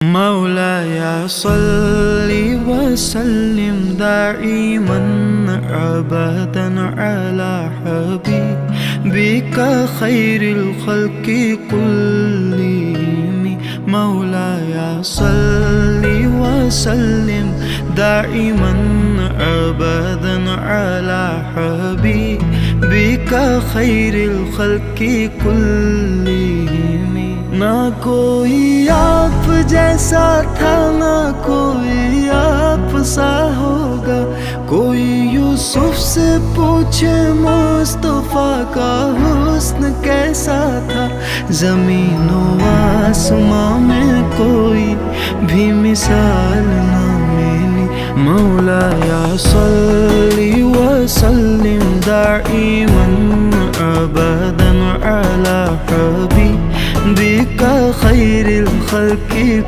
مولاي صل وسلم دائما أبدا على حبيبك خير الخلق كلهم. مولاي صل وسلم دائما أبدا على حبيبك خير الخلق كلهم। ना कोई आप जैसा था, ना कोई आप सा होगा। कोई यूसुफ से पूछे मुस्तफा का हुस्न कैसा था। ज़मीन व आसमां में कोई भी मिसाल ना मिली। मौलाया सल्ली व सल्लिम दाइमन अबदन अला हबीबिका खैरिल खल्क़ि